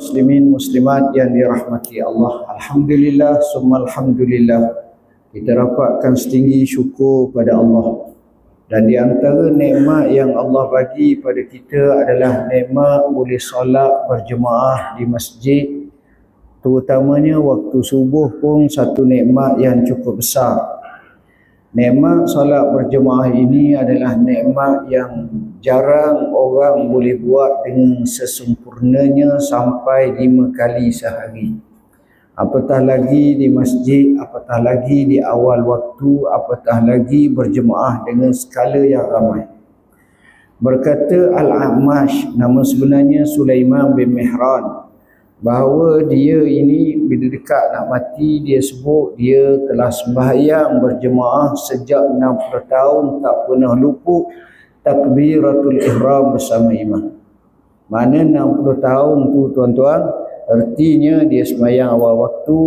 Muslimin muslimat yang dirahmati Allah, alhamdulillah summa alhamdulillah, kita dapatkan setinggi syukur pada Allah. Dan di antara nikmat yang Allah bagi pada kita adalah nikmat boleh solat berjemaah di masjid, terutamanya waktu subuh pun satu nikmat yang cukup besar. Nikmat solat berjemaah ini adalah nikmat yang jarang orang boleh buat dengan sesempurnanya sampai 5 kali sehari. Apatah lagi di masjid, apatah lagi di awal waktu, apatah lagi berjemaah dengan skala yang ramai. Berkata Al-A'mash, nama sebenarnya Sulaiman bin Mihran, bahawa dia ini bila dekat nak mati, dia sebut dia telah sembahyang berjemaah sejak 60 tahun tak pernah luput takbiratul ihram bersama imam. Mana 60 tahun tu tuan-tuan, artinya dia sembahyang awal waktu,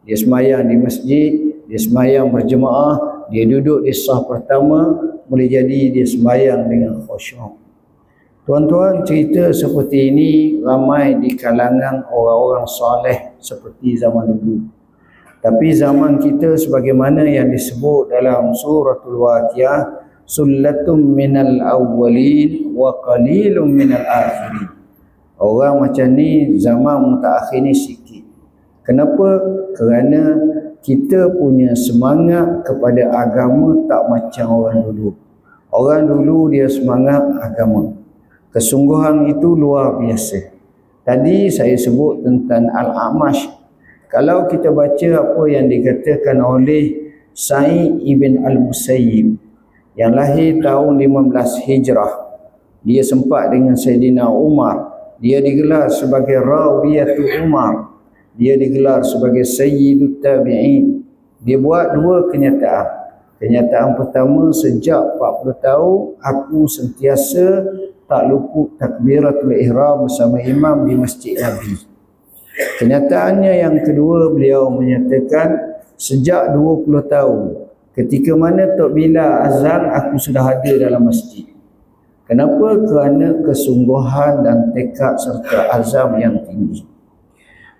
dia sembahyang di masjid, dia sembahyang berjemaah, dia duduk di saf pertama, boleh jadi dia sembahyang dengan khusyuk. Tuan-tuan, cerita seperti ini ramai di kalangan orang-orang soleh seperti zaman dulu. Tapi zaman kita sebagaimana yang disebut dalam suratul Waqiah, sullatum minal awwalin wa qalilum minal akhirin. Orang macam ni zaman mutaakhir ni sikit. Kenapa? Kerana kita punya semangat kepada agama tak macam orang dulu. Orang dulu dia semangat agama. Kesungguhan itu luar biasa. Tadi saya sebut tentang Al-A'mash. Kalau kita baca apa yang dikatakan oleh Sa'id ibn al-Musayyib yang lahir tahun 15 Hijrah, dia sempat dengan Sayyidina Umar. Dia digelar sebagai Rawiyatu Umar. Dia digelar sebagai Sayyidut Tabi'in. Dia buat dua kenyataan. Kenyataan pertama, sejak 40 tahun aku sentiasa tak luput takbiratul ihram bersama imam di masjid Nabi. Kenyataannya yang kedua, beliau menyatakan sejak 20 tahun ketika mana Tok Bilal azan aku sudah ada dalam masjid. Kenapa? Kerana kesungguhan dan tekad serta azam yang tinggi.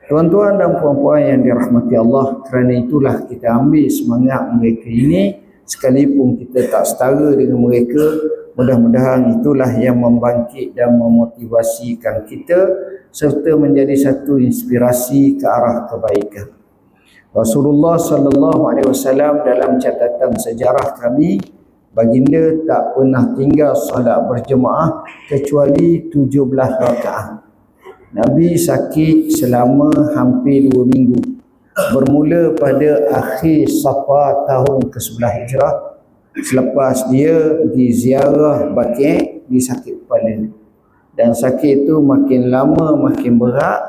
Tuan-tuan dan puan-puan yang dirahmati Allah, kerana itulah kita ambil semangat mereka ini, sekalipun kita tak setara dengan mereka. Mudah-mudahan itulah yang membangkit dan memotivasikan kita serta menjadi satu inspirasi ke arah kebaikan. Rasulullah sallallahu alaihi wasallam dalam catatan sejarah kami, baginda tak pernah tinggal solat berjemaah kecuali 17 rakaat. Nabi sakit selama hampir 2 minggu. Bermula pada akhir Safar tahun ke-11 Hijrah. Selepas dia pergi ziarah Baqi', dia sakit kepala. Dan sakit itu makin lama makin berat,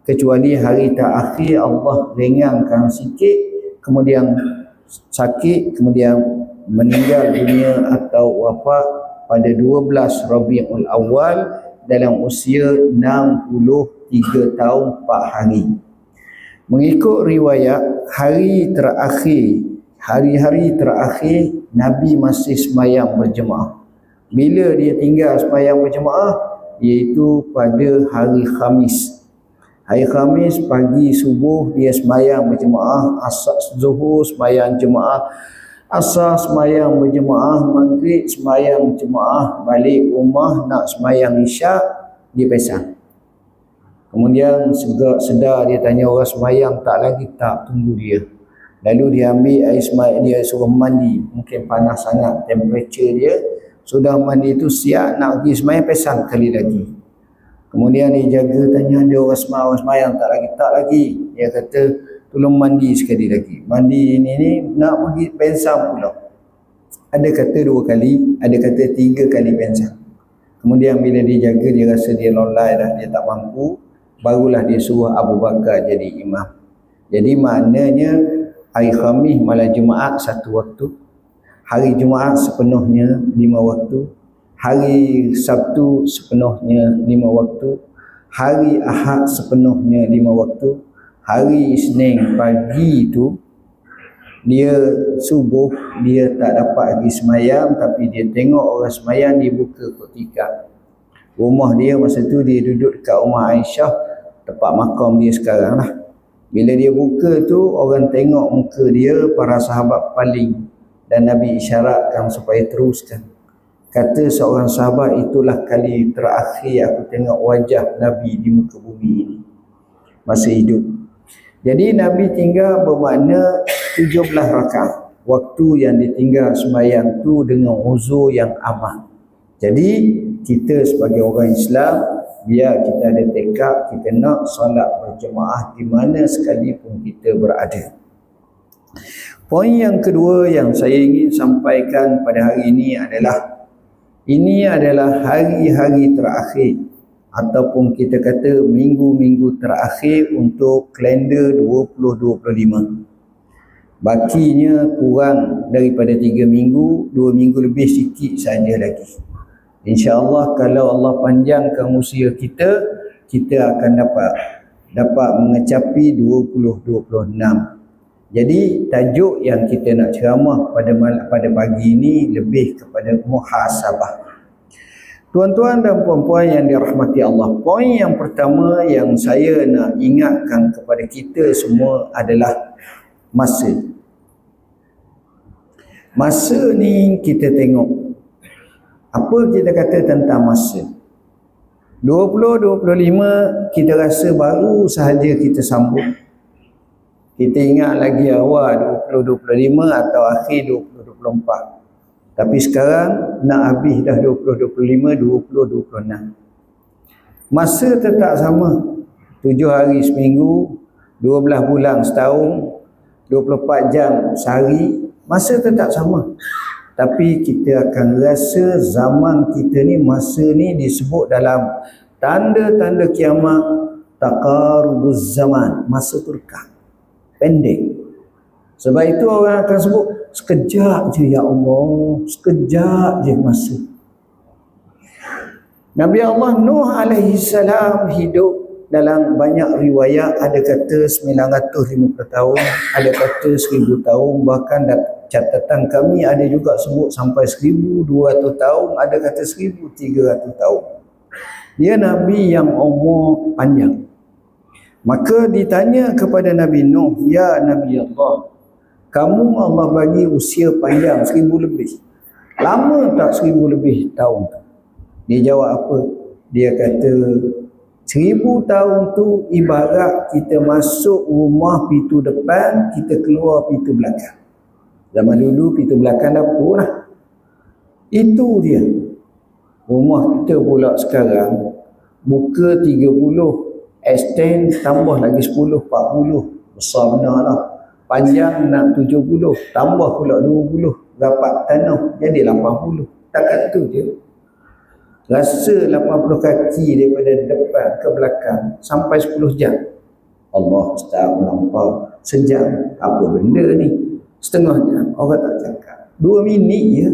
kecuali hari terakhir Allah ringankan sikit, kemudian sakit, kemudian meninggal dunia atau wafat pada 12 Rabiul Awal dalam usia 63 tahun 4 hari. Mengikut riwayat, hari-hari terakhir Nabi masih sembahyang berjemaah. Bila dia tinggal sembahyang berjemaah, iaitu pada hari Khamis. Hari Khamis pagi subuh dia sembahyang berjemaah, asar zuhur sembahyang jemaah, asar sembahyang berjemaah, maghrib sembahyang jemaah, balik rumah nak sembahyang isyak, dia pesang. Kemudian sedar dia tanya orang sembahyang tak lagi, tak, tunggu dia. Lalu dia ambil air sembahyang, dia suruh mandi, mungkin panas sangat temperature dia. Sudah mandi itu siap nak pergi sembahyang, pesang kali lagi. Kemudian dia jaga, tanya dia orang sembahyang tak lagi, tak lagi. Dia kata tolong mandi sekali lagi. Mandi ini nak pergi pesang pula. Ada kata 2 kali, ada kata 3 kali pesang. Kemudian bila dia jaga, dia rasa dia lolai dah, dia tak mampu, barulah dia suruh Abu Bakar jadi imam. Jadi maknanya hari Khamis malam Jumaat 1 waktu, hari Jumaat sepenuhnya 5 waktu, hari Sabtu sepenuhnya 5 waktu, hari Ahad sepenuhnya 5 waktu, hari Isnin pagi itu dia subuh, dia tak dapat pergi semayang, tapi dia tengok orang semayang, dia buka kotika. Rumah dia masa tu dia duduk dekat rumah Aisyah, tempat makam dia sekarang lah. Bila dia buka tu, orang tengok muka dia, para sahabat paling, dan Nabi isyaratkan supaya teruskan. Kata seorang sahabat, itulah kali terakhir aku tengok wajah Nabi di muka bumi ini masa hidup. Jadi Nabi tinggal bermakna 17 rakaat. Waktu yang ditinggal sembahyang tu dengan uzur yang amat. Jadi kita sebagai orang Islam, biar kita ada tekad, kita nak solat berjemaah di mana sekalipun kita berada. Poin yang kedua yang saya ingin sampaikan pada hari ini adalah hari-hari terakhir ataupun kita kata minggu-minggu terakhir untuk kalender 2025. Bakinya kurang daripada 3 minggu, 2 minggu lebih sikit saja lagi. InsyaAllah kalau Allah panjangkan usia kita, kita akan dapat mengecapi 2026. Jadi tajuk yang kita nak ceramah pada pagi ini lebih kepada muhasabah. Tuan-tuan dan puan-puan yang dirahmati Allah, poin yang pertama yang saya nak ingatkan kepada kita semua adalah masa. Masa ni kita tengok apa kita kata tentang masa. 2025 kita rasa baru sahaja kita sambut. Kita ingat lagi awal 2025 atau akhir 2024. Tapi sekarang nak habis dah 2025, 2026. Masa tetap sama. 7 hari seminggu, 12 bulan setahun, 24 jam sehari, masa tetap sama. Tapi kita akan rasa zaman kita ni, masa ni disebut dalam tanda-tanda kiamat, taqarubuz zaman, masa tu dekat, pendek. Sebab itu orang akan sebut, sekejap je ya Allah, sekejap je masa. Nabi Allah Nuh alaihi salam hidup dalam banyak riwayat, ada kata 950 tahun, ada kata 1000 tahun, bahkan catatan kami ada juga sebut sampai 1200 tahun, ada kata 1300 tahun. Dia Nabi yang umur panjang. Maka ditanya kepada Nabi Nuh, ya Nabi Allah, kamu Allah bagi usia panjang 1000 lebih. Lama tak 1000 lebih tahun tu? Dia jawab apa? Dia kata 1000 tahun tu ibarat kita masuk rumah pintu depan, kita keluar pintu belakang. Zaman dulu pintu belakang dapur lah. Itu dia. Rumah kita pula sekarang buka 30, extend tambah lagi 10, 40. Besar benar lah. Panjang nak 70, tambah pula 20, rapat tanah jadi 80. Takat tu je. Rasa 80 kaki daripada depan ke belakang sampai 10 jam. Allah Ustaz melampau sejam. Apa benda ni? Setengah jam. Orang tak cakap. 2 minit je.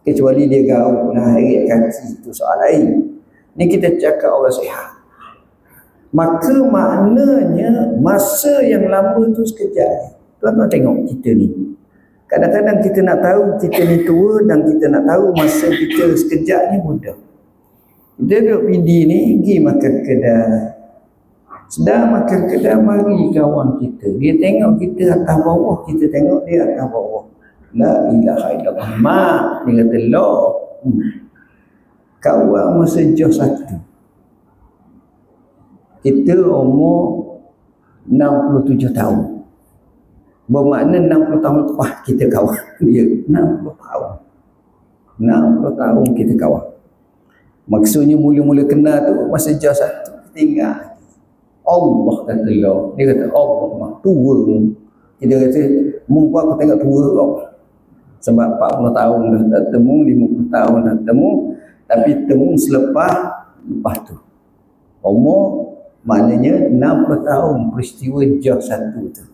Kecuali dia gaul lah, heret kaki, itu soal lain. Ni kita cakap orang sihat. Maka maknanya masa yang lama tu sekejap. Tuan-tuan tengok kita ni. Kadang-kadang kita nak tahu kita ni tua dan kita nak tahu masa kita sekejap ni mudah. Kita duduk PD ni, pergi makan kedai. Sedang makan kedai, mari kawan kita. Dia tengok kita atas bawah, kita tengok dia atas bawah. La ilaha illallah. Mak, dia kata, loh. Kawan masa jauh satu. Kita umur 67 tahun. Bermakna 60 tahun lepas kita kawan dia. 60 tahun. 60 tahun kita kawan. Maksudnya mula-mula kenal tu masa jauh satu. Kita ingat. Allah kata Allah. Dia kata Allah mah tua. Kita kata, muka aku tengok tua kau. Sebab 40 tahun dah tak temu, 50 tahun dah temu. Tapi temu selepas tu. Umur maknanya 60 tahun peristiwa jauh satu tu.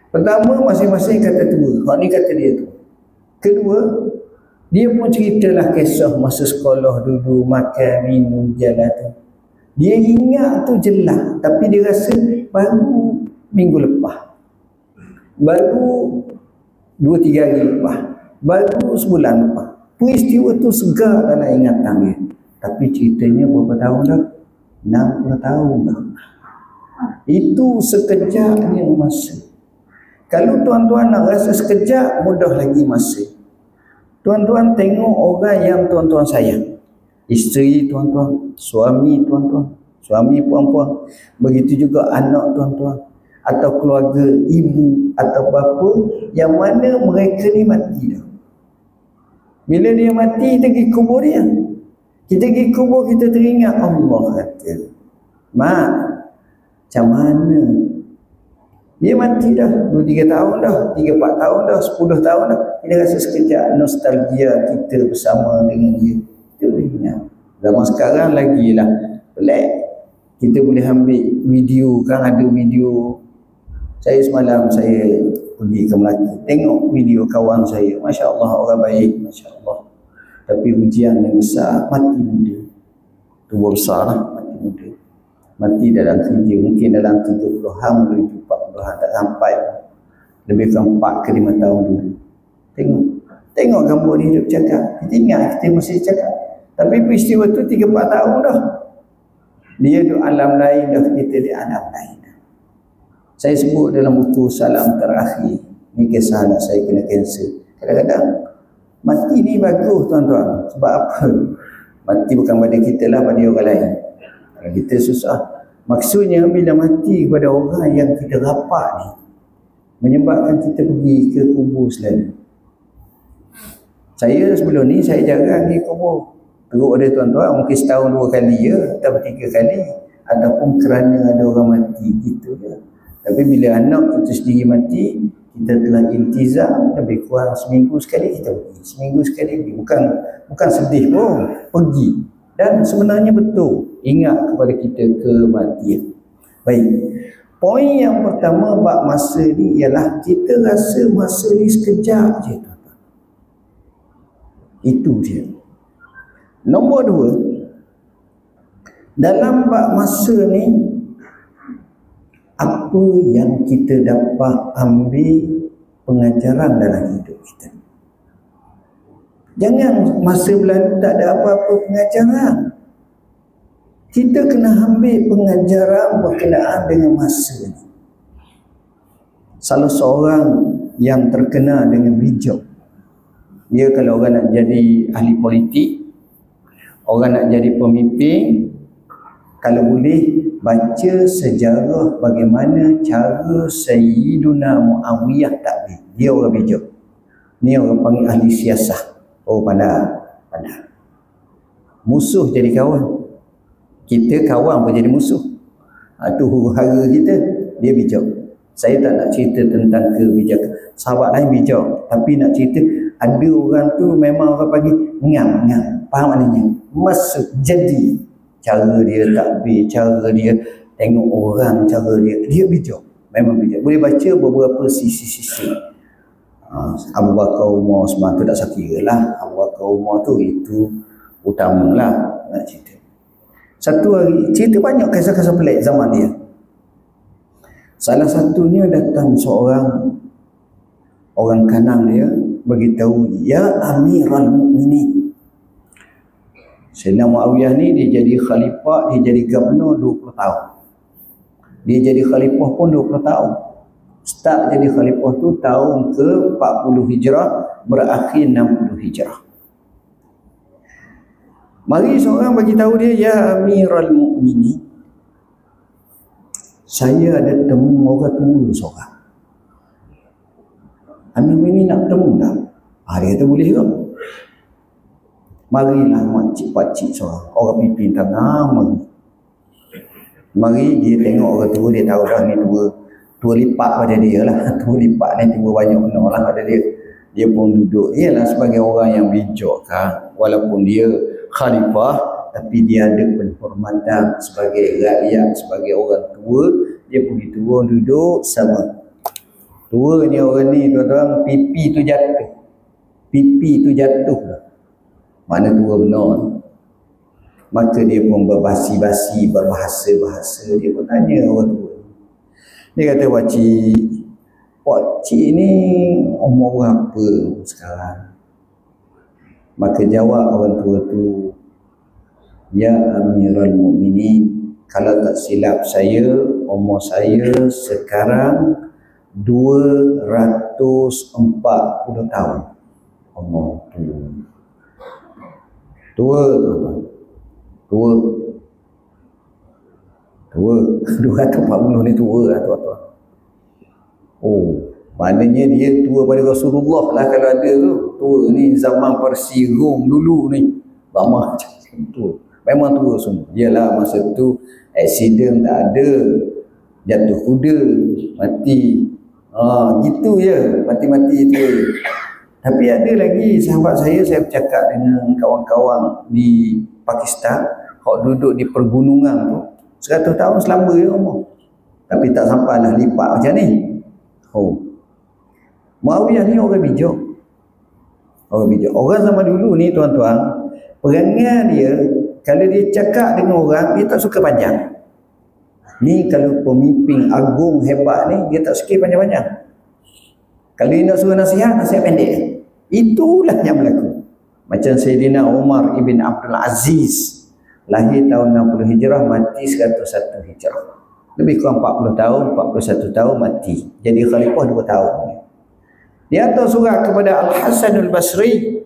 Pertama, masing-masing kata tua. Hak ni kata dia tu. Kedua, dia pun ceritalah kisah masa sekolah dulu, makan, minum, jalan tu. Dia ingat tu jelas. Tapi dia rasa baru minggu lepas. Baru 2-3 hari lepas. Baru sebulan lepas. Peristiwa tu segar dalam ingatan dia. Tapi ceritanya berapa tahun dah? 60 tahun dah. Itu sekejapnya masa. Kalau tuan-tuan nak rasa sekejap, mudah lagi masa. Tuan-tuan tengok orang yang tuan-tuan sayang. Isteri tuan-tuan, suami tuan-tuan, suami puan-puan. Begitu juga anak tuan-tuan. Atau keluarga ibu atau bapa yang mana mereka ni mati dah. Bila dia mati, kita pergi kubur dia. Kita pergi kubur, kita teringat Allah kata, mak, macam mana? Dia mati dah 2-3 tahun dah, 3-4 tahun dah, 10 tahun dah. Kita rasa sekejap nostalgia kita bersama dengan dia. Kita boleh ingat. Zaman sekarang lagi lah pelik. Kita boleh ambil video, kan ada video. Saya semalam saya pergi ke Melaka, tengok video kawan saya. Masya Allah, orang baik, Masya Allah. Tapi ujian yang besar, mati muda. Tua besar lah, mati muda. Mati dalam kerja, mungkin dalam 30-an menuju 40-an, tak sampai. Lebih kurang 4 ke 5 tahun dulu. Tengok gambar dia hidup cakap. Kita ingat, kita masih cakap. Tapi peristiwa tu 3-4 tahun dah. Dia duduk alam lain dah, kita di alam lain dah. Saya sebut dalam buku Salam Terakhir. Ini kisah anak saya kena kanser. Kadang-kadang mati ni bagus tuan-tuan. Sebab apa? Mati bukan pada kita lah, pada orang lain. Kita susah. Maksudnya bila mati kepada orang yang kita rapat ni, menyebabkan kita pergi ke kubur selalu. Saya sebelum ni saya jarang pergi kubur. Teruk ada tuan-tuan, mungkin setahun 2 kali ya, atau 3 kali, ataupun kerana ada orang mati, gitu je. Tapi bila anak kita sendiri mati, kita telah iltizam, lebih kurang seminggu sekali kita pergi. Seminggu sekali pergi. Bukan sedih pun, pergi. Dan sebenarnya betul, ingat kepada kita kematian. Baik, poin yang pertama bab masa ni ialah kita rasa masa ni sekejap je. Itu dia. Nombor 2, dalam bab masa ni, apa yang kita dapat ambil pengajaran dalam hidup kita. Jangan masa berlalu tak ada apa-apa pengajaran. Kita kena ambil pengajaran berkenaan dengan masa ni. Salah seorang yang terkenal dengan bijak, dia kalau orang nak jadi ahli politik, orang nak jadi pemimpin, kalau boleh baca sejarah bagaimana cara Sayyiduna Muawiyah takbir. Dia orang bijak. Ni orang panggil ahli siasah. Oh, pandai. Musuh jadi kawan. Kita kawan pun jadi musuh. Itu huru-hara kita. Dia bijak. Saya tak nak cerita tentang kebijakan. Sahabat lain bijak. Tapi nak cerita, ada orang tu memang orang panggil ngam. Faham maknanya? Masuk jadi. Cara dia takbir, cara dia tengok orang, cara dia bijak. Memang bijak. Boleh baca beberapa sisi-sisi. Abu Bakar, Umar, Osman tu tak sakira lah. Abu Bakar, Umar tu itu utama lah nak cerita. Satu hari, cerita banyak kisah-kisah pelik zaman dia. Salah satunya datang seorang orang kanan dia beritahu, ya Amirul Mukminin. Sayyidina Muawiyah ni dia jadi khalifah, dia jadi gubernur 20 tahun. Dia jadi khalifah pun 20 tahun. Start jadi khalifah tu tahun ke 40 Hijrah, berakhir 60 Hijrah. Mari seorang bagi tahu dia, ya Amirul Mukminin, saya ada temu orang tua seorang. Amir Mukminin nak temu dah. Dia kata boleh ke? Marilah makcik-pakcik seorang, orang pimpin tangan, mari dia tengok orang tua, dia tahu dah ni tua lipat pada dia lah. Tua lipat ni tua banyak benar lah pada dia. Dia pun duduk, ialah sebagai orang yang bijak kan. Walaupun dia khalifah, tapi dia ada penghormatan sebagai rakyat, sebagai orang tua. Dia pergi turun duduk sama. Tua ni orang ni tuan-tuan, pipi tu jatuh. Pipi tu jatuh lah. Mana tua benar. Maka dia pun berbasi-basi, berbahasa-bahasa. Dia pun tanya orang tua. Dia kata, Pakcik ni umur berapa sekarang? Maka jawab orang tua tu, ya Amirul Mukminin, Kalau tak silap saya, umur saya sekarang 240 tahun. Umur tua tuan-tuan. Tua 240 ni tua lah tuan-tuan. Oh, maknanya dia tua pada Rasulullah lah kalau ada tu. Tua ni zaman Parsi Rom dulu ni. Lama macam tu. Memang tua semua. Yalah masa tu aksiden tak ada. Jatuh kuda, mati. Gitu je. Mati-mati tu. Tapi ada lagi sahabat saya bercakap dengan kawan-kawan di Pakistan. Hak duduk di pergunungan tu. 100 tahun selamba je umur. Tapi tak sampailah lipat macam ni. Muawiyah ni orang bijak. Orang zaman dulu ni tuan-tuan, perangai dia, kalau dia cakap dengan orang, dia tak suka panjang. Ni kalau pemimpin agung hebat ni, dia tak suka panjang-panjang. Kalau dia nak suruh nasihat pendek. Itulah yang berlaku. Macam Sayyidina Umar ibn Abdul Aziz, lahir tahun 60 Hijrah, mati 101 Hijrah. Lebih kurang 40 tahun, 41 tahun mati. Jadi khalifah 2 tahun. Dia hantar surat kepada Al-Hasan Al-Basri.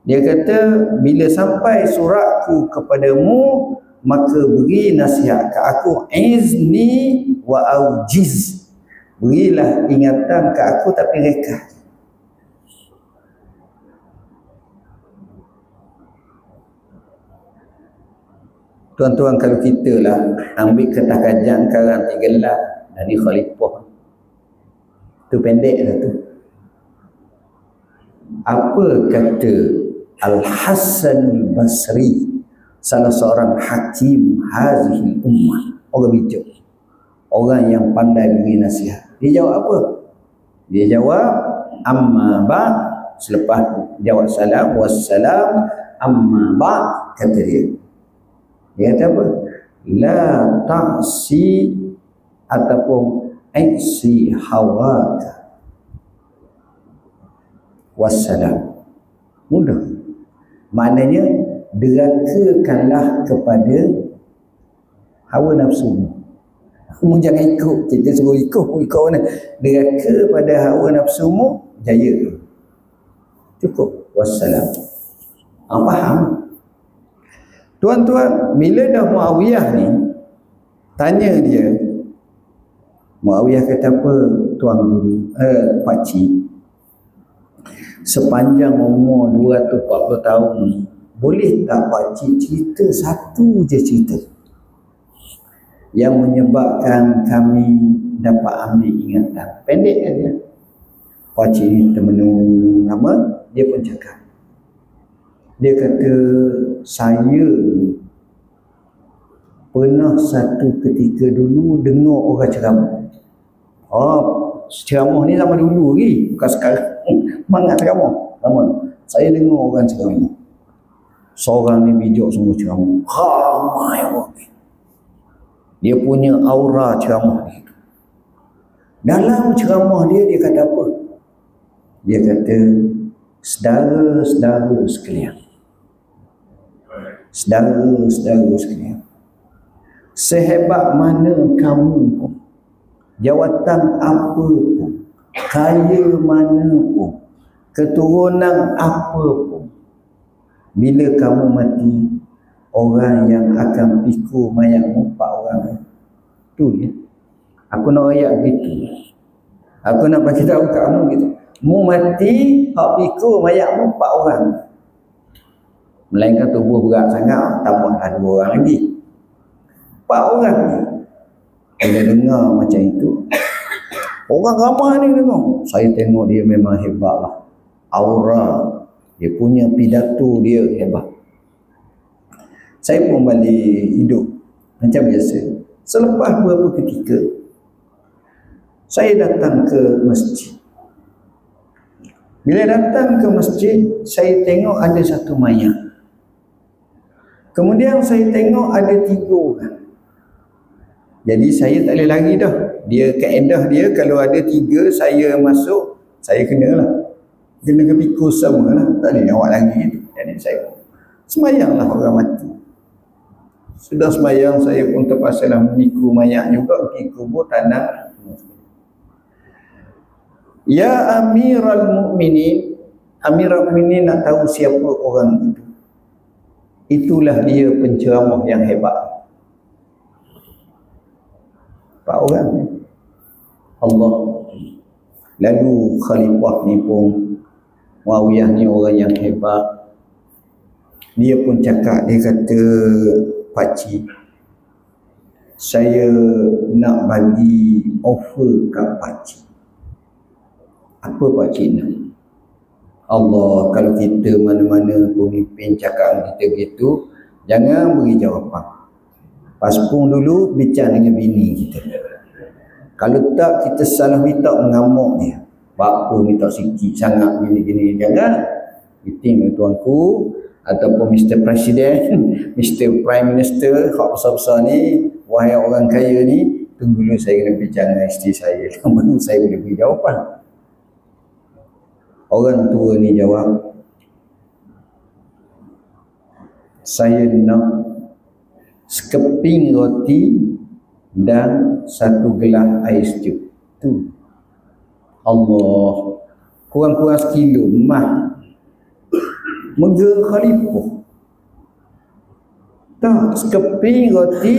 Dia kata, bila sampai suratku kepadamu, maka beri nasihat ke aku, izni wa aujiz. Berilah ingatan ke aku tapi reka. Tuan-tuan, kalau kita lah ambil kertas kajian sekarang 3 gelas dan ni khalifah, tu pendek lah tu. Apa kata Al-Hasan Al-Basri, salah seorang hakim hazihil ummah, orang bijak, orang yang pandai beri nasihat. Dia jawab apa? Dia jawab amma ba', selepas jawab salam, wassalam, amma ba', kata dia. Dia kata apa? La ta'si ataupun aksi hawaka. Wassalam. Mudah. Maknanya, derakakanlah kepada hawa nafsu. Kamu jangan ikut. Kita suruh ikut mana. Deraka pada hawa nafsumu, jaya. Cukup. Wassalam. Faham? Tuan-tuan, bila dah Muawiyah ni tanya dia, Muawiyah kata apa? Tuan guru, pakcik, sepanjang umur 240 tahun ni, boleh tak pakcik cerita satu je cerita yang menyebabkan kami dapat ambil ingatan? Pendek aja. Pakcik ni termenung lama, dia pun cakap. Dia kata, saya pernah satu ketika dulu dengar orang ceramah. Ceramah ni zaman dulu lagi, bukan sekarang. Semangat ceramah. Saya dengar orang ceramah. Seorang ni bijak semua ceramah. Ramai orang. Dia punya aura ceramah ni. Dalam ceramah dia kata apa? Dia kata, saudara-saudara sekalian, saudara-saudara sekalian, sehebat mana kamu pun, jawatan apa pun, kaya mana pun, keturunan apa pun, bila kamu mati, orang yang akan pikul mayatmu 4 orang. Tu ya. Aku nak ayat gitu. Aku nak bagi tahu kamu gitu. Mu mati, hak pikul mayatmu 4 orang. Melainkan tubuh berat sangat, tambahlah 2 orang lagi. 4 orang ni. Bila dengar macam itu, orang ramai ni dengar. Saya tengok dia memang hebat lah. Aura, dia punya pidato dia hebat. Saya pun balik hidup macam biasa. Selepas beberapa ketika, saya datang ke masjid. Bila datang ke masjid, saya tengok ada satu mayat. Kemudian saya tengok ada 3 orang. Jadi saya tak boleh lari dah. Dia kaedah dia, kalau ada 3 saya masuk, saya kenalah. Kena kepikul semua lah. Tak boleh awak lari tu. Jadi saya semayanglah orang mati. Sudah sembahyang saya pun terpaksa meniku mayat juga pergi kubur tanah. Ya Amiral Mukminin, Amirul Mukminin nak tahu siapa orang itu. Itulah dia penceramah yang hebat. Pak orang Allah. Lalu khalifah ni pun, Muawiyah ni orang yang hebat. Dia pun cakap, dia kata, pakcik, saya nak bagi offer kat pakcik. Apa pakcik nak? Allah, kalau kita mana-mana pemimpin cakap kita gitu, jangan beri jawapan. Paspung dulu bincang dengan bini kita. Kalau tak, kita salah minta mengamuk dia. Bapa minta sikit sangat gini-gini. Jangan. Meeting dengan tuanku ataupun Mr. President, Mr. Prime Minister, hak besar-besar ni, wahai orang kaya ni, tunggu dulu saya kena bincang dengan isteri saya. Baru saya boleh beri jawapan. Orang tua ni jawab, saya nak sekeping roti dan satu gelas air sejuk. Tu. Allah. Kurang-kurang sekilo emas. Megah khalifah. Tak, sekeping roti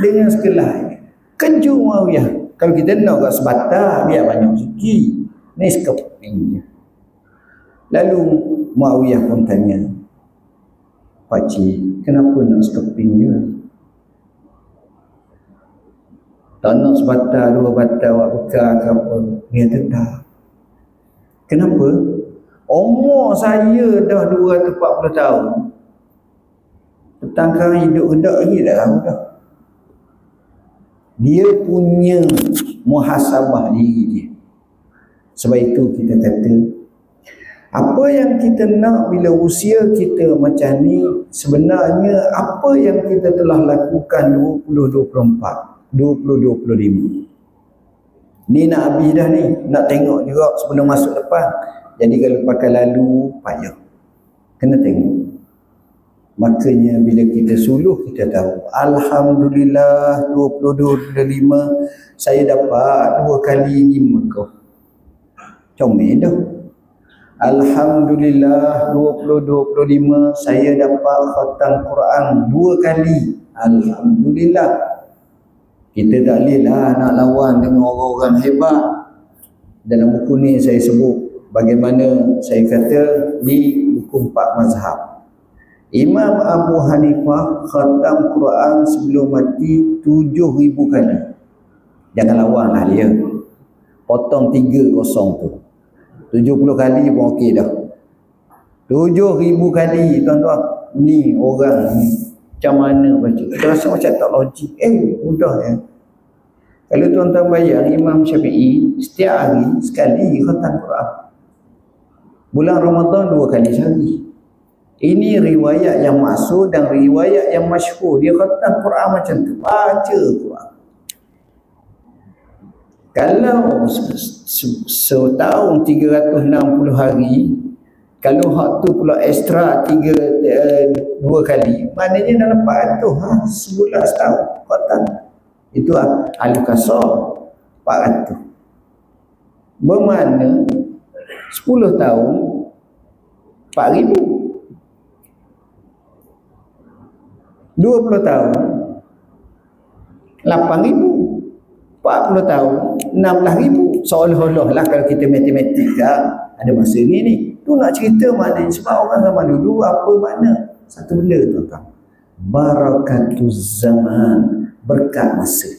dengan segelas air. Kejut Muawiyah. Kalau kita nak kat sebatang, biar banyak sikit. Ni sekeping je. Lalu Muawiyah pun tanya, pakcik, kenapa nak sekeping je? Tak nak sebatang, dua batang, awak bekal ke apa? Dia tetap. Kenapa? Umur saya dah 240 tahun. Petangkan hidup hendak lagi dah tahu dah. Dia punya muhasabah diri dia. Sebab itu kita kata, apa yang kita nak bila usia kita macam ni, sebenarnya apa yang kita telah lakukan 2024, 2025. Ni nak habis dah ni, nak tengok juga sebelum masuk depan. Jadi kalau pakai lalu, payah. Kena tengok. Makanya bila kita suluh, kita tahu, Alhamdulillah 2025 saya dapat 2 kali pergi Mekah. Comel dah. Alhamdulillah 2025 saya dapat khatam Quran 2 kali. Alhamdulillah. Kita tak boleh lah nak lawan dengan orang-orang hebat. Dalam buku ni saya sebut bagaimana saya kata di buku 4 mazhab. Imam Abu Hanifah khatam Quran sebelum mati 7,000 kali. Jangan lawan lah dia. Potong 3 kosong tu. 70 kali pun okey dah. 7,000 kali tuan-tuan. Ni orang ni macam mana baca? Kita rasa macam tak logik. Mudah ya. Kalau tuan-tuan bayang Imam Syafi'i setiap hari sekali khatam Quran. Bulan Ramadan 2 kali sehari. Ini riwayat yang maksud dan riwayat yang masyhur. Dia khatam Quran macam tu. Baca Quran. Kalau setahun 360 hari, kalau hak tu pula ekstra 2 kali, maknanya dalam 400 sebulan setahun khatam. Itu Al-Qasar 400. Bermakna 10 tahun 4,000. 20 tahun 8,000. 40 tahun 16,000. Seolah-olah lah kalau kita matematik ada masa ni. Tu nak cerita maknanya sebab orang zaman dulu apa makna? Satu benda tuan-tuan. Barakatuz zaman, berkat masa.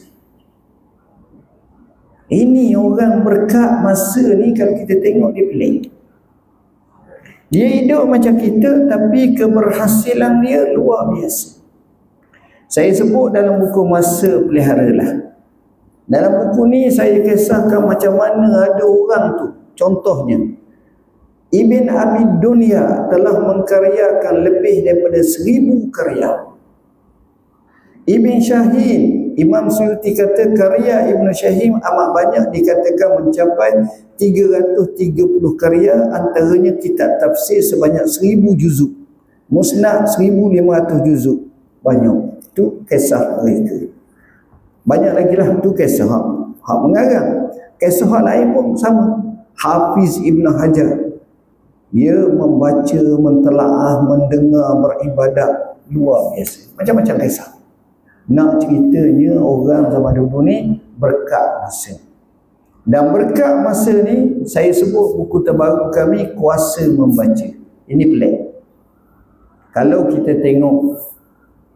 Ini orang berkat masa ni kalau kita tengok dia pelik. Dia hidup macam kita tapi keberhasilan dia luar biasa. Saya sebut dalam buku Masa Peliharalah. Dalam buku ni saya kisahkan macam mana ada orang tu. Contohnya, Ibn Abi Dunya telah mengkaryakan lebih daripada 1,000 karya. Ibn Shahin, Imam Suyuti kata karya Ibn Shahin amat banyak, dikatakan mencapai 330 karya, antaranya kitab tafsir sebanyak 1,000 juzuk. Musnad 1,500 juzuk. Banyak. Itu kisah mereka. Banyak lagi lah tu kisah hak mengarang. Kisah hak lain pun sama. Hafiz Ibn Hajar, dia membaca, mentelaah, mendengar, beribadat luar biasa. Macam-macam kisah. Nak ceritanya orang zaman dulu ni berkat masa. Dan berkat masa ni saya sebut buku terbaru kami, Kuasa Membaca. Ini pelik. Kalau kita tengok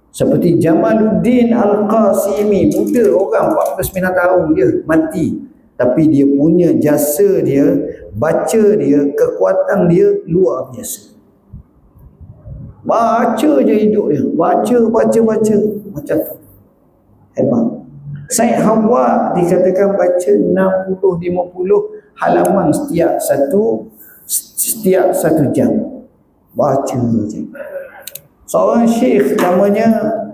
seperti Jamaluddin Al-Qasimi, muda orang 49 tahun dia mati, tapi dia punya jasa dia, baca dia, kekuatan dia luar biasa. Baca je hidup dia, baca macam tu. Hebat. Said Hawa dikatakan baca 60-50 halaman setiap satu jam. Baca je. Seorang syekh namanya,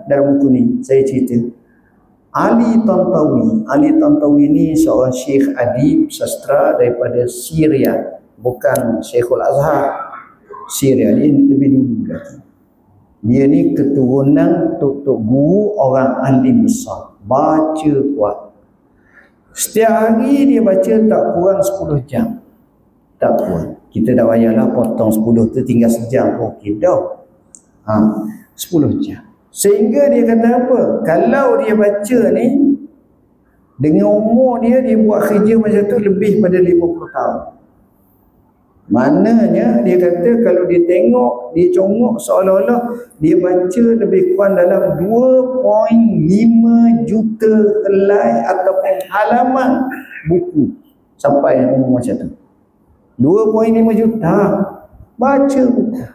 dalam buku ni saya cerita, Ali Tantawi. Ali Tantawi ni seorang syekh adib sastra daripada Syria, bukan Syekhul Azhar. Syria ni lebih dulu lagi. Dia ni keturunan tok guru orang alim besar. Baca kuat. Setiap hari dia baca tak kurang 10 jam. Tak kurang. Kita dah payahlah potong 10 tu tinggal sejam. Okey dah. 10 jam. Sehingga dia kata apa? Kalau dia baca ni, dengan umur dia buat kerja macam tu lebih pada 50 tahun. Maknanya dia kata kalau dia tengok, dia congok seolah-olah dia baca lebih kurang dalam 2.5 juta helai ataupun halaman buku sampai umur macam tu. 2.5 juta baca buku.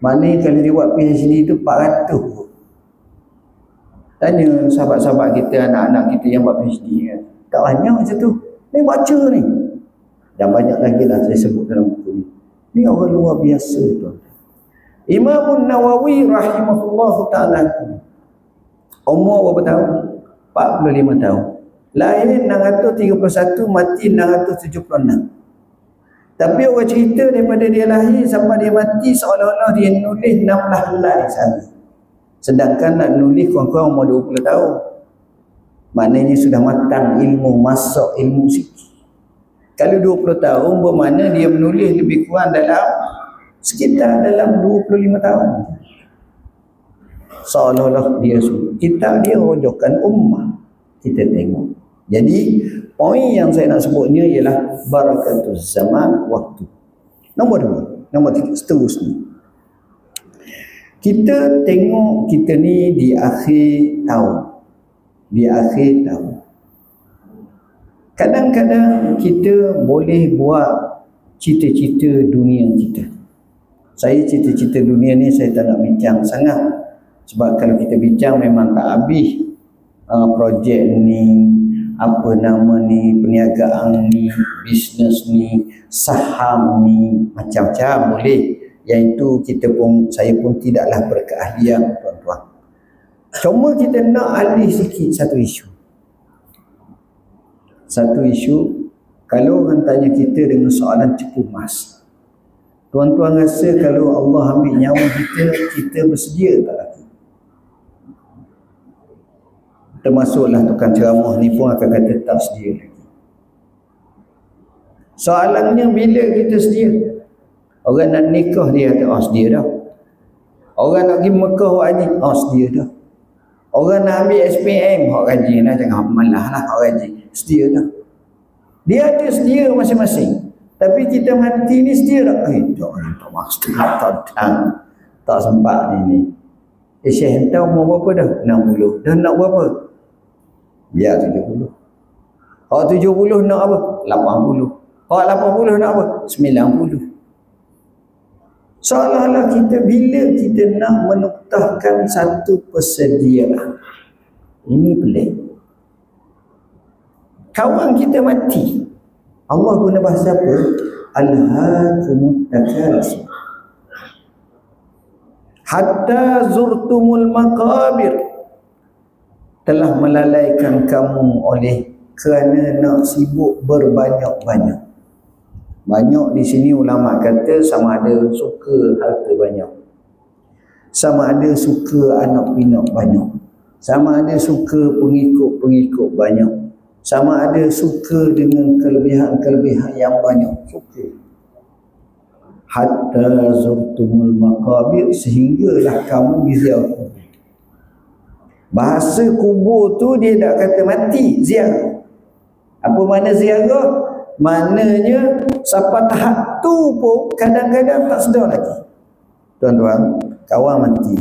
Maknanya kalau dia buat PhD tu 400. Tanya sahabat-sahabat kita, anak-anak kita yang buat PhD kan. Tak banyak macam tu. Ni baca ni. Dan banyak lagi lah saya sebut dalam buku ni. Ni orang luar biasa tuan. Imam Nawawi rahimahullah ta'ala, umur berapa tahun? 45 tahun. Lahir 631, mati 676. Tapi orang cerita daripada dia lahir sampai dia mati seolah-olah dia nulis 16 helai sehari. Sedangkan nak nulis kurang-kurang umur 20 tahun. Maknanya sudah matang ilmu, masak ilmu sikit. Kalau 20 tahun bermakna dia menulis lebih kurang dalam sekitar dalam 25 tahun. Seolah-olah dia kitab dia rojokan ummah. Kita tengok. Jadi poin yang saya nak sebutnya ialah barakatuz zaman, waktu. Nombor 2, nombor 3 seterusnya. Kita tengok kita ni di akhir tahun. Di akhir tahun. Kadang-kadang kita boleh buat cita-cita dunia kita. Saya cita-cita dunia ni saya tak nak bincang sangat. Sebab kalau kita bincang memang tak habis. Projek ni, apa nama ni, perniagaan ni, bisnes ni, saham ni, macam-macam boleh. Yang itu saya pun tidaklah berkeahlian tuan-tuan. Cuma kita nak alih sikit satu isu. Satu isu, kalau orang tanya kita dengan soalan cepu mas, tuan-tuan rasa kalau Allah ambil nyawa kita bersedia tak lagi? Termasuklah tukang ceramah ni pun akan kata tak sedia lagi. Soalannya bila kita sedia? Orang nak nikah dia kata sedia dah. Orang nak pergi Mekah haji, sedia dah. Orang nak ambil SPM, hak rajin lah, jangan malah lah hak rajin. Sedia dah. Dia ada sedia masing-masing. Tapi kita mati ni sedia tak? Tak mesti. Tak sempat ni. Syekh hentar umur berapa dah? 60. Dah nak berapa? Ya 70. Hak 70 nak apa? 80. Hak 80 nak apa? 90. Seolah-olah kita bila kita nak menuktahkan satu persediaan. Ini pelik. Kawan kita mati. Allah guna bahasa apa? Alhaakumut takasur. Hatta zurtumul maqabir. Telah melalaikan kamu oleh kerana nak sibuk berbanyak-banyak. Banyak di sini ulama kata sama ada suka harta banyak. sama ada suka anak pinak banyak, sama ada suka pengikut-pengikut banyak, sama ada suka dengan kelebihan-kelebihan yang banyak, suka. Hatta zurtumul maqabir, sehinggalah kamu ziarah. Bahasa kubur tu dia tak kata mati, ziarah. Apa makna ziarah? Maknanya sampai tahap tu pun kadang-kadang tak sedar lagi. Tuan-tuan, kawan mati,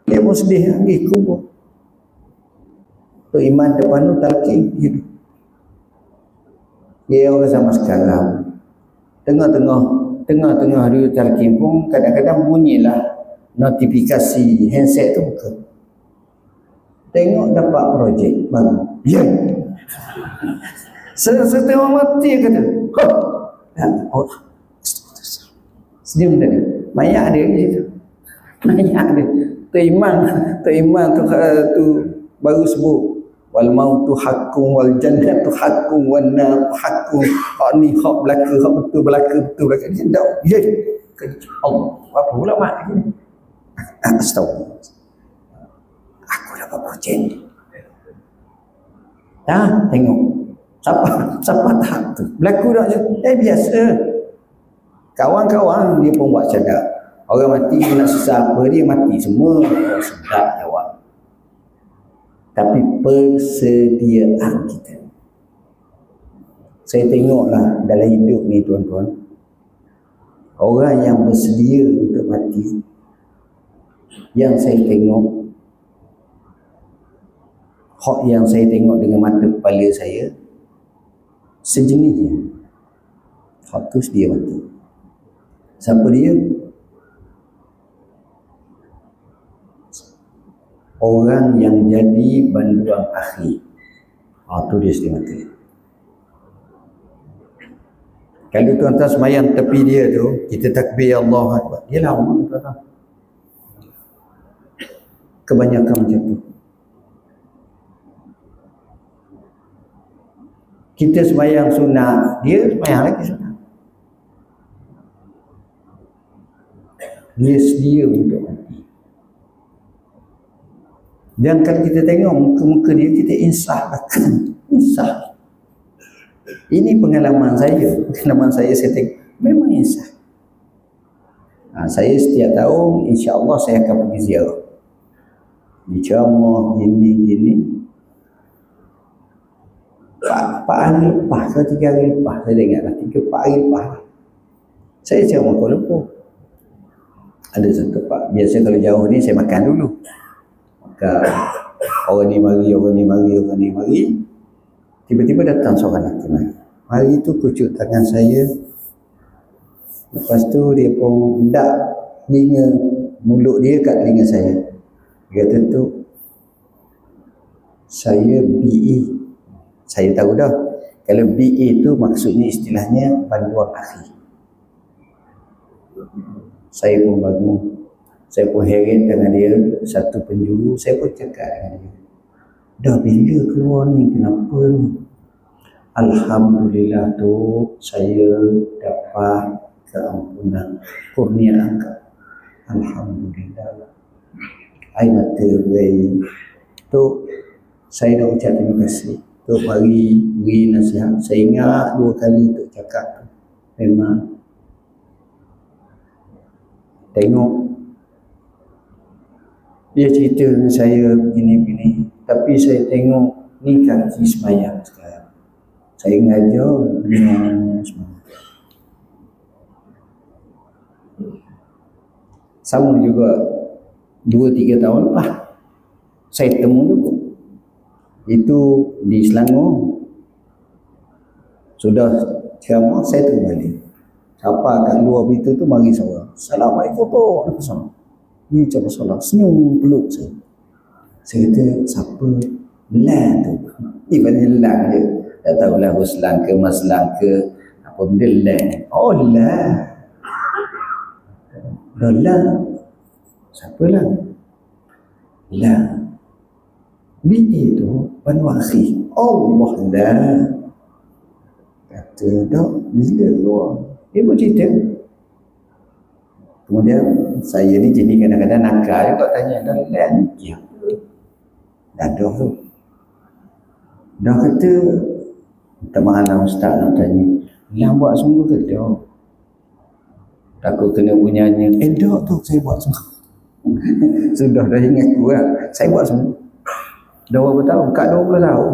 dia pun sedih lagi kubur. Tu iman depan tu talqin hidup. Dia orang zaman sekarang, tengah-tengah dia talqin pun kadang-kadang bunyilah notifikasi handset tu buka. Tengok dapat projek baru. Ya. Setengah mati kata. Oh. Senyum tadi. Mayat dia di situ. Mayat dia. Tu iman tu baru sebut. Wal mautu haqqun wal jannatu haqqun wan nar haqqun. Hak ni hak belaka, hak betul belaka. Dia dak. Ya. Allah. Apa pula mak ni? Astagfirullah. Aku dapat projek ni. Tengok. Siapa tahap tu? Berlaku tak je? Biasa. Kawan-kawan dia pun buat cadar. Orang mati nak susah apa, dia mati semua. Sedap jawab. Tapi persediaan kita. Saya tengoklah dalam hidup ni tuan-tuan. Orang yang bersedia untuk mati, yang saya tengok, hak yang saya tengok dengan mata kepala saya, sejenisnya hak tu dia mati. Siapa dia? Orang yang jadi banduan akhir. Tu dia sedia mati. Kalau tuan-tuan semayang tepi dia tu, kita takbir Allah Akbar, dia lama tuan-tuan. Kebanyakan macam tu. Kita semayang sunat, dia semayang lagi sunat. Dia sedia untuk mati. Dan kalau kita tengok muka-muka dia, kita insaf bahkan. Insaf. Ini pengalaman saya. Saya tengok memang insaf. Saya setiap tahun insya-Allah saya akan pergi ziarah. Di ceramah gini. Pak hari lepas ke 3 hari lepas, saya ingat lah 3-4 hari lepas saya ceramah Kuala Lumpur. Ada satu pak, biasa kalau jauh ni saya makan dulu. Maka orang ni mari. Tiba-tiba datang seorang lelaki mari. Hari tu kucuk tangan saya. Lepas tu dia pun hendak telinga mulut dia kat telinga saya. Dia kata tu, saya BE. Saya tahu dah. Kalau BE tu maksudnya istilahnya banduan akhir. Saya pun bangun. Saya pun heret dengan dia. Satu penjuru. Saya pun cakap dengan dia. Dah bila keluar ni? Kenapa ni? Alhamdulillah tu saya dapat keampunan kurnia Engkau. Alhamdulillah. Air mata berair. Tu saya dah ucap terima kasih. Tu beri nasihat. Saya ingat 2 kali tu cakap tu. Memang tengok dia cerita dengan saya begini-begini, tapi saya tengok ni kaki semayang sekarang. Saya ngajar dengan semayang. Sama juga 2-3 tahun lepas saya temu juga. Itu di Selangor. Sudah ceramah saya temu balik. Siapa kat luar pintu tu mari seorang. Assalamualaikum tu. Apa sama? Ni cakap salah. Senyum peluk saya. Saya kata siapa? Lan tu. Ni banyak Lan je. Tak tahulah Ruslan ke Maslan ke apa benda Lan. Oh Lan. Lan. Siapa Lan? Lan. BE tu banduan akhir. Allah Lan. Kata dah bila keluar. Dia pun cerita. Kemudian Saya ni jadi kadang-kadang nakal juga tanya, dah lihat ni apa? Dah tu. Dah kata, minta maaf lah ustaz nak tanya. Yang buat semua ke tak? Takut kena punyanya. Tak tu saya buat semua. Sudah dah ingat aku lah. Saya buat semua. Dah berapa tahun? Kat 20 tahun.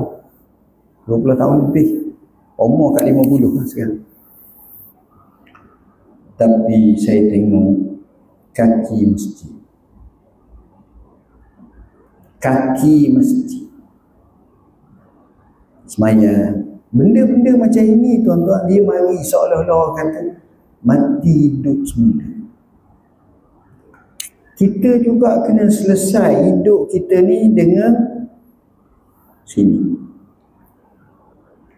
20 tahun lebih. Umur kat 50 lah sekarang. Tapi saya tengok kaki masjid. Kaki masjid. Semayang. Benda-benda macam ini tuan-tuan, dia mari seolah-olah kata mati hidup semula. Kita juga kena selesai hidup kita ni dengan sini.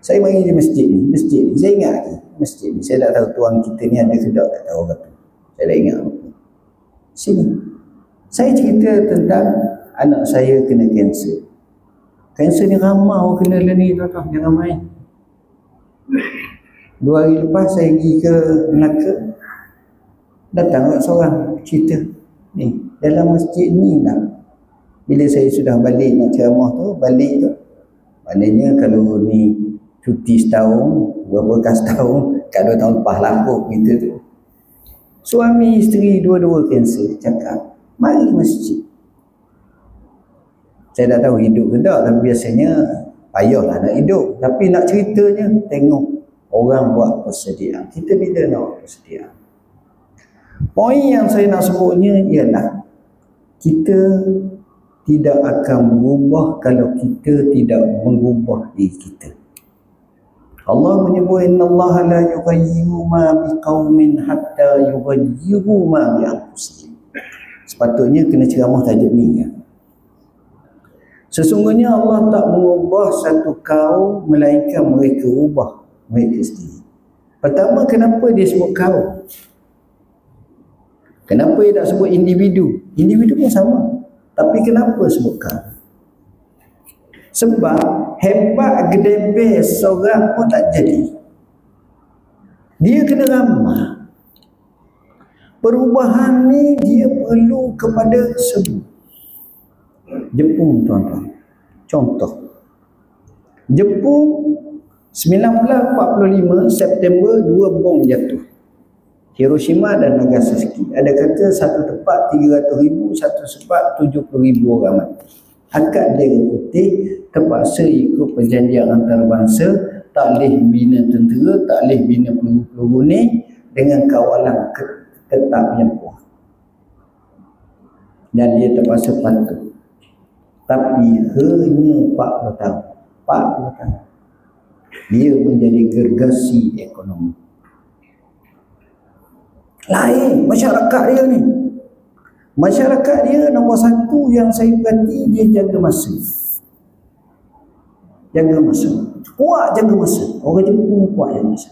Saya mari di masjid ni. Saya ingat lagi masjid ni. Saya tak tahu tuan kita ni ada ke tak tahu kata. Saya tak ingat. Sini. Saya cerita tentang anak saya kena kanser. Kanser ni ramai orang kena lah ni tuan-tuan. Jangan main. 2 hari lepas saya pergi ke Melaka. Datang seorang cerita. Ni, dalam masjid ni lah. Bila saya sudah balik nak ceramah tu, balik tu. Maknanya kalau ni cuti setahun, bekas tahun, kat 2 tahun lepas lapuk kita tu. Suami isteri dua-dua kanser, cakap, mari masjid. Saya tak tahu hidup ke tak, tapi biasanya payahlah nak hidup. Tapi nak ceritanya, tengok orang buat persediaan. Kita bila nak buat persediaan? Poin yang saya nak sebutnya ialah kita tidak akan berubah kalau kita tidak mengubah diri kita. Allah menyebut innallaha la yughayyiru ma biqaumin hatta yughayyiru ma bi anfusihim. Sepatutnya kena ceramah tajuk ni ya. Sesungguhnya Allah tak mengubah satu kaum melainkan mereka ubah mereka sendiri. Pertama, kenapa dia sebut kaum? Kenapa dia tak sebut individu? Individu pun sama. Tapi kenapa sebut kaum? Sebab hebat gedebel seorang pun tak jadi. Dia kena ramah. Perubahan ni dia perlu kepada semua. Jepun tuan-tuan. Contoh. Jepun 1945 September 2 bom jatuh. Hiroshima dan Nagasaki. Ada kata satu tempat 300,000, satu tempat 70,000 orang mati. Akad dia putih terpaksa ikut perjanjian antarabangsa, tak boleh bina tentera, tak boleh bina peluru-peluru ni dengan kawalan ketat yang kuat. Dan dia terpaksa patuh. Tapi hanya 40 tahun. 40 tahun. Dia menjadi gergasi ekonomi. Lain masyarakat dia ni. Masyarakat dia nombor satu yang saya perhati, dia jaga masa. Jaga masa. Kuat jaga masa. Orang Jepun kuat jaga masa.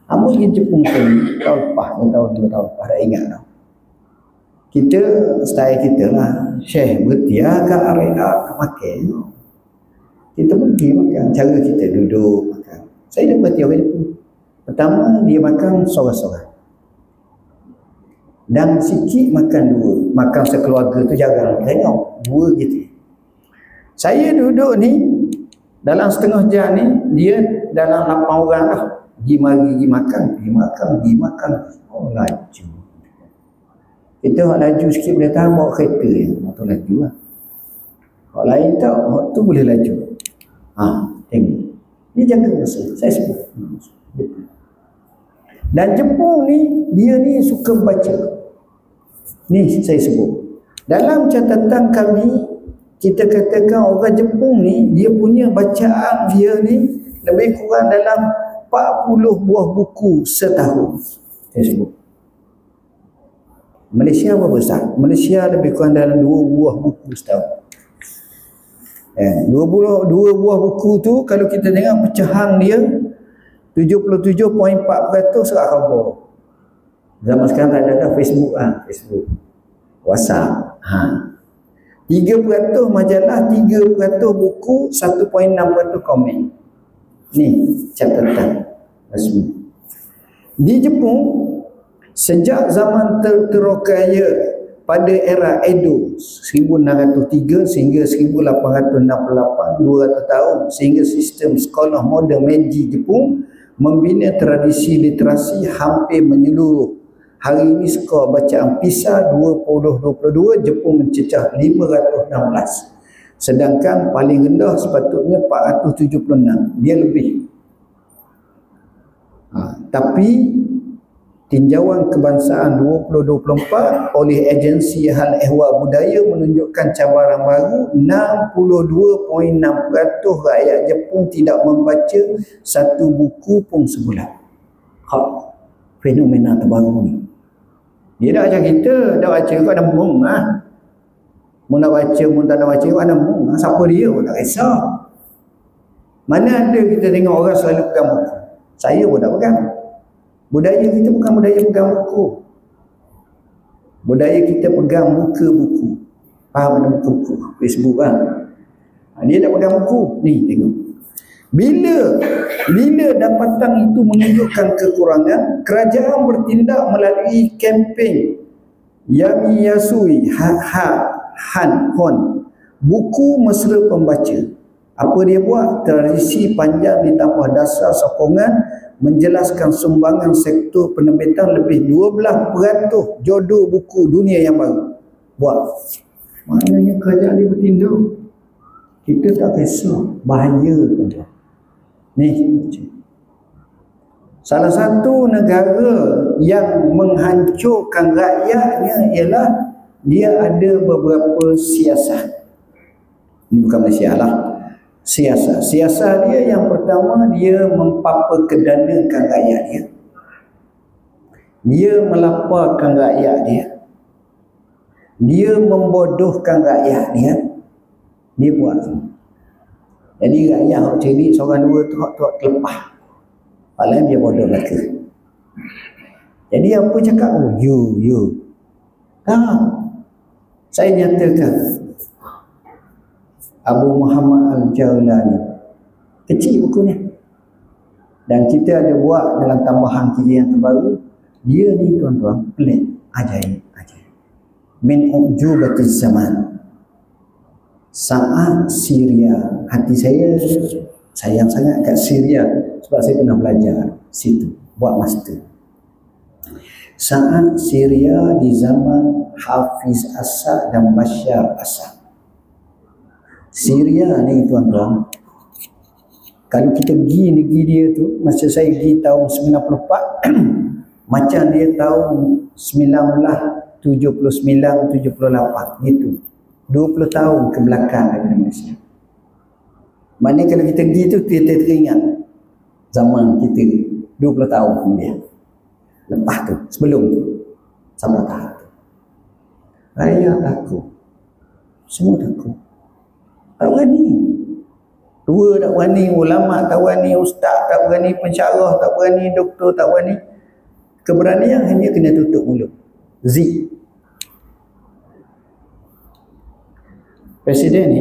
Apa yang Jepun pun tahun lepas, tahun 2 tahun lepas, tak ingat tau. Kita, style kita lah. Syekh bertiak kat arena makan. Kita pergi makan. Cara kita duduk makan. Saya dah berhati orang Jepun. Pertama, dia makan sorang-sorang. Dan sikit makan 2. Makan sekeluarga tu jarang. Tengok, 2 gitu. Saya duduk ni, dalam setengah jam ni, dia dalam 8 orang lah. Pergi mari, pergi makan, pergi makan, pergi makan. Oh, laju. Kita orang laju sikit boleh tahan bawa kereta je. Motor laju lah. Orang lain tak, orang tu boleh laju. Tengok. Dia jaga masa. Saya sebut. Dan Jepun ni, dia ni suka baca. Ni saya sebut. Dalam catatan kami, kita katakan orang Jepun ni, dia punya bacaan dia ni lebih kurang dalam 40 buah buku setahun. Saya sebut. Malaysia berapa besar? Malaysia lebih kurang dalam 2 buah buku setahun. 2 buah buku tu kalau kita tengok pecahan dia 77.4% surat khabar. Zaman sekarang tak ada Facebook Facebook. WhatsApp. 3% majalah, 3% buku, 1.6% komen. Ni catatan rasmi. Di Jepun Sejak zaman terokaya pada era Edo 1603 sehingga 1868, 200 tahun, sehingga sistem sekolah moden Meiji Jepun membina tradisi literasi hampir menyeluruh. Hari ini skor bacaan PISA 2022 Jepun mencecah 516. Sedangkan paling rendah sepatutnya 476. Dia lebih. Tapi tinjauan kebangsaan 2024 oleh agensi hal ehwal budaya menunjukkan cabaran baru. 62.6% rakyat Jepun tidak membaca satu buku pun sebulan. Fenomena terbaru ni. Dia dah macam kita, dah baca kau ada mung lah. Mu nak baca, mu tak nak baca kau ada mung lah. Siapa dia pun tak kisah. Mana ada kita tengok orang selalu pegang buku. Saya pun tak pegang. Budaya kita bukan budaya pegang buku. Budaya kita pegang muka buku. Faham mana muka buku? Facebook kan. Dia tak pegang buku. Ni tengok. Bila dapatan itu menunjukkan kekurangan, kerajaan bertindak melalui kempen Yamiyasui Hon, buku mesra pembaca. Apa dia buat? Tradisi panjang ditambah dasar sokongan menjelaskan sumbangan sektor penerbitan lebih 12% jodoh buku dunia yang baru. Buat. Maknanya kerajaan dia bertindak. Kita tak kisah. Bahaya dia. Ni. Salah satu negara yang menghancurkan rakyatnya ialah dia ada beberapa siasat. Ini bukan Malaysia lah. Siasat dia yang pertama, dia mempaperkedanakan rakyat dia. Dia melaparkan rakyat dia. Dia membodohkan rakyat dia. Dia buat. Jadi rakyat hak cari seorang dua tu hak terlepas. Padahal dia bodoh mereka. Jadi apa cakap? Oh, you. Saya nyatakan Abu Muhammad Al-Jawlani. Kecil bukunya. Dan kita ada buat dalam tambahan kita yang terbaru. Dia ni tuan-tuan pelik. Ajaib. Min ujubatiz zaman. Saat Syria, hati saya sayang sangat kat Syria sebab saya pernah belajar situ, buat master. Saat Syria di zaman Hafiz Assad dan Bashar Assad. Syria ni tuan-tuan, kalau kita pergi negeri dia tu, masa saya pergi tahun 94 macam dia tahun 1979-78 gitu. 20 tahun ke belakang daripada Malaysia. Maknanya kalau kita pergi tu, kita teringat zaman kita 20 tahun kemudian. Lepas tu, sebelum tu, sampai tahap tu. Rakyat takut. Semua takut. Tak berani. Tua tak berani, ulama tak berani, ustaz tak berani, pensyarah tak berani, doktor tak berani. Keberanian hanya kena tutup mulut. Zik. Presiden ni,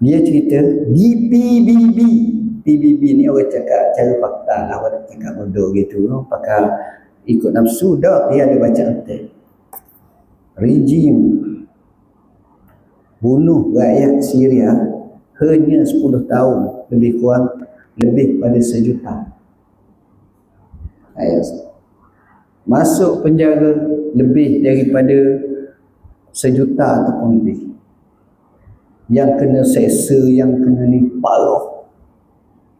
dia cerita di PBB ni orang cakap cara fakta lah, orang cakap bodoh gitu, pakai ikut nafsu. Tak, dia ada bacaan teks. Rejim bunuh rakyat Syria hanya 10 tahun, lebih kurang, lebih pada 1 juta. Masuk penjara lebih daripada 1 juta ataupun lebih. Yang kena seksa, yang kena ni parah.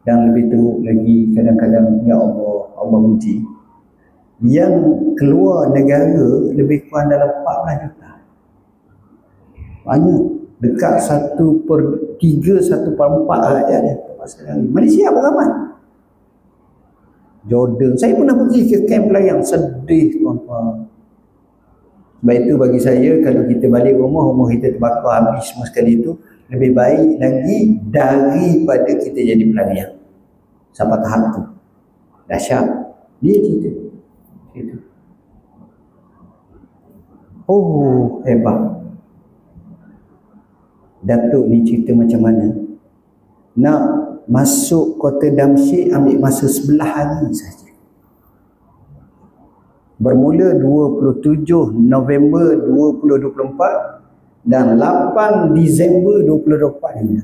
Dan lebih teruk lagi, kadang-kadang ya Allah, Allah uji. Yang keluar negara lebih kurang dalam 14 juta. Banyak. Dekat 1/3, 1/4 rakyat dia. Malaysia apa ramai? Jordan. Saya pernah pergi ke kamp pelayan. Sedih tuan-tuan. Sebab itu bagi saya, kalau kita balik rumah kita terbakar habis semua sekali itu, lebih baik lagi daripada kita jadi pelarian. Sampai tahap tu. Dahsyat. Dia cerita. Oh, hebat. Datuk ni cerita macam mana. Nak masuk kota Damsyik ambil masa 11 hari saja. bermula 27 November 2024 dan 8 Disember 2024 ini.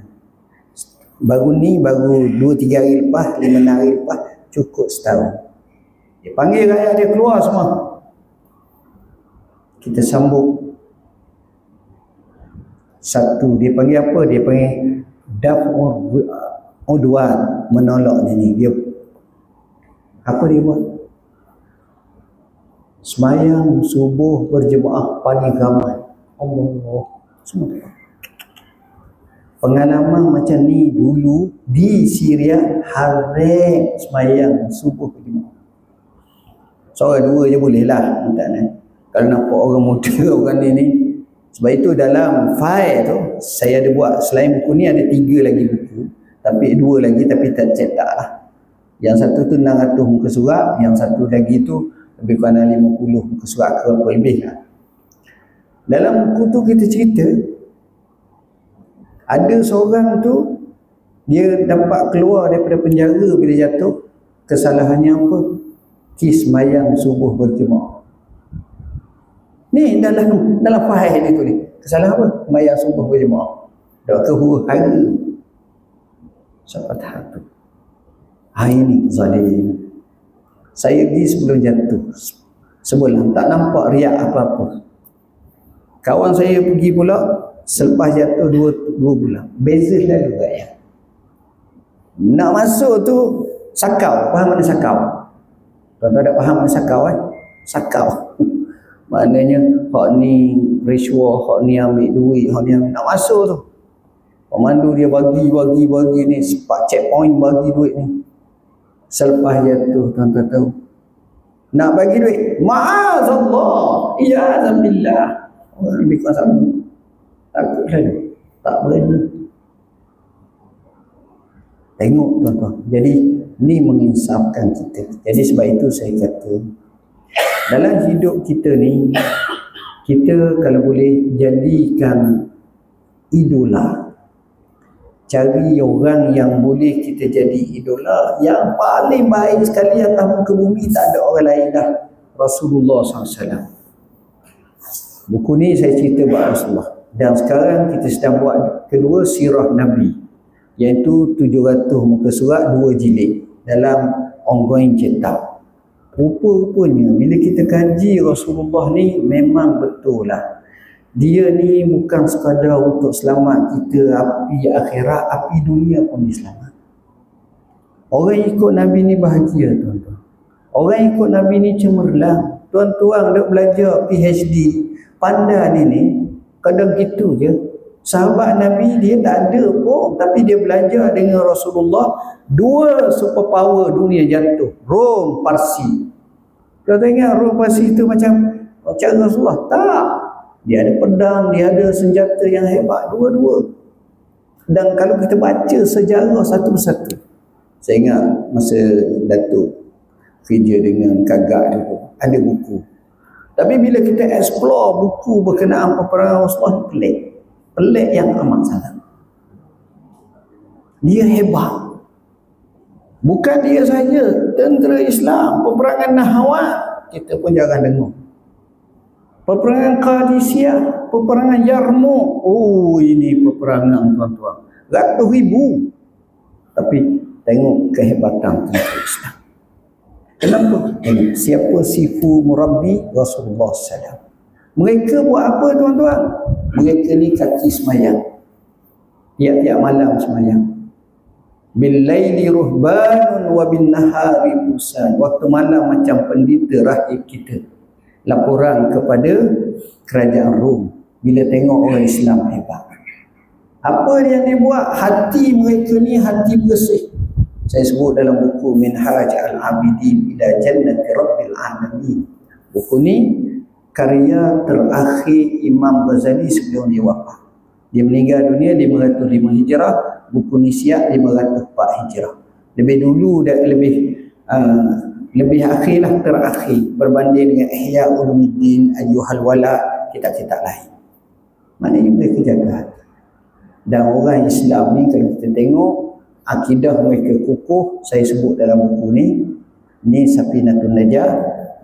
Baru 2-3 hari lepas, 5 hari lepas, cukup setahun. Dia panggil rakyat dia keluar semua. Kita sambut. Satu, dia panggil apa? Dia panggil Udwan, menolak ni. Dia apa dia buat? Semayang subuh berjemaah paling ramai. Allah, semua tu. Pengalaman macam ni dulu di Syria haram semayang subuh berjemaah. Seorang dua je boleh lah. Kalau nampak orang muda orang ni. Sebab itu dalam file tu saya ada buat, selain buku ni ada 3 lagi buku, tapi 2 lagi tapi tak cetak lah. Yang satu tu 600 muka surat, yang satu lagi tu lebih kurang 50 muka surat ke apa lebih lah. Dalam buku tu kita cerita ada seorang tu dia dapat keluar daripada penjara bila jatuh. Kesalahannya apa? Semayang subuh berjemaah. Ni dalam faham dia tu ni. Kesalahan apa? Semayang subuh berjemaah. Dah ke huru hara. Siapa tahu tu. Hari ni zalim. Saya pergi sebelum jatuh. Sebulan tak nampak riak apa-apa. Kawan saya pergi pula selepas jatuh 2 bulan. Beza lalu raya. Nak masuk tu sakau. Faham mana sakau? Tuan-tuan tak faham mana sakau kan? Sakau. Maknanya hak ni risuah, hak ni ambil duit, hak ni ambil. Nak masuk tu. Pemandu dia bagi ni. Sepak checkpoint bagi duit ni. Selepas jatuh, tuan-tuan tahu. Nak bagi duit. Ma'azallah. Iyazambillah. Orang lebih kurang sama. Takut lalu. Tak berani. Tengok tuan-tuan. Jadi ni menginsafkan kita. Jadi sebab itu saya kata dalam hidup kita ni, kita kalau boleh jadikan idola. Cari orang yang boleh kita jadi idola. Yang paling baik sekali atas muka bumi tak ada orang lain dah. Rasulullah SAW. Buku ni saya cerita buat Rasulullah. Dan sekarang kita sedang buat kedua sirah Nabi. Iaitu 700 muka surat 2 jilid. Dalam ongoing cetak. Rupa-rupanya bila kita kaji Rasulullah ni memang betul lah. Dia ni bukan sekadar untuk selamat kita api akhirat, api dunia pun diselamat. Orang ikut Nabi ni bahagia tuan-tuan. Orang ikut Nabi ni cemerlang. Tuan-tuan duk belajar PhD, pandai ni kadang gitu je. Sahabat Nabi dia tak ada pun, tapi dia belajar dengan Rasulullah. 2 superpower dunia jatuh, Rom, Parsi. Kau tengok Rom, Parsi itu macam Rasulullah? Tak. Dia ada pedang, dia ada senjata yang hebat, dua-dua. Dan kalau kita baca sejarah satu persatu, saya ingat masa Datuk kerja dengan Kagak dulu, ada buku. Tapi bila kita explore buku berkenaan peperangan Rasulullah, pelik yang amat sangat. Dia hebat. Bukan dia saja, tentera Islam, peperangan Nahawat, kita pun jangan dengar. Peperangan Qadisiyah, peperangan Yarmouk. Oh, ini peperangan tuan-tuan. Ratus ribu. Tapi tengok kehebatan tentera Islam. Kenapa? Siapa sifu murabbi? Rasulullah SAW. Mereka buat apa tuan-tuan? Mereka ni kaki semayang. Tiap-tiap malam semayang. Bil-laili ruhbanun wa bin-nahari busan. Waktu malam macam pendeta rahib kita. Laporan kepada kerajaan Rom bila tengok orang Islam hebat. Apa yang dia buat? Hati mereka ni hati bersih. Saya sebut dalam buku Minhaj al-Abidin ila Jannati Rabbil Alamin. Buku ni karya terakhir Imam Ghazali sebelum dia wafat. Dia meninggal dunia 505 Hijrah, buku ni siap 504 Hijrah. Lebih dulu dan lebih akhirlah terakhir berbanding dengan Ihya Ulumuddin, Ayyuhal Wala, kitab-kitab lain. Maknanya mereka jaga. Dan orang Islam ni kalau kita tengok akidah mereka kukuh. Saya sebut dalam buku ni Safinatun Najah,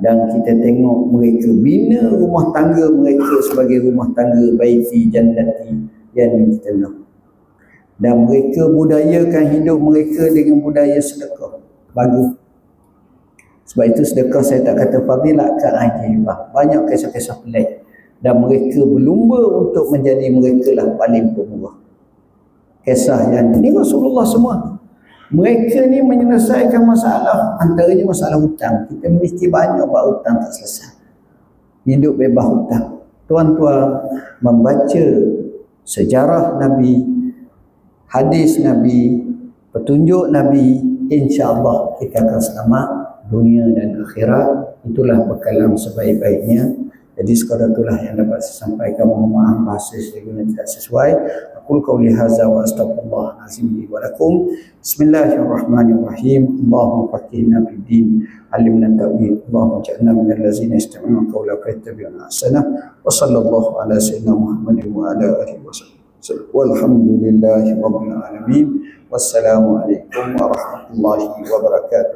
dan kita tengok mereka bina rumah tangga mereka sebagai rumah tangga baiti jannati yang kita nak. Dan mereka budayakan hidup mereka dengan budaya sedekah. Bagus. Sebab itu sedekah saya tak kata fadilat ke ajibah. Banyak kisah-kisah pelik. Dan mereka berlumba untuk menjadi mereka lah paling pemurah. Kisah yang ini Rasulullah semua. Mereka ni menyelesaikan masalah, antaranya masalah hutang. Kita mesti banyak buat hutang tak selesai. Hidup bebas hutang. Tuan-tuan membaca sejarah Nabi, hadis Nabi, petunjuk Nabi, insya-Allah kita akan selamat dunia dan akhirat. Itulah bekalan sebaik-baiknya. Jadi sekadar itulah yang dapat saya sampaikan. Mohon maaf bahasa saya guna tidak sesuai. Aqul qawli hadza wa astaghfirullah azim li wa lakum. Bismillahirrahmanirrahim. Allahumma faqihna fid din, alimna ta'wil. Allahumma ja'alna minal ladzina yastami'una qawla fayattabi'una ahsanah. Wa sallallahu ala sayyidina Muhammadin wa ala alihi wasallam. Walhamdulillahi rabbil alamin. Wassalamu alaikum warahmatullahi wabarakatuh.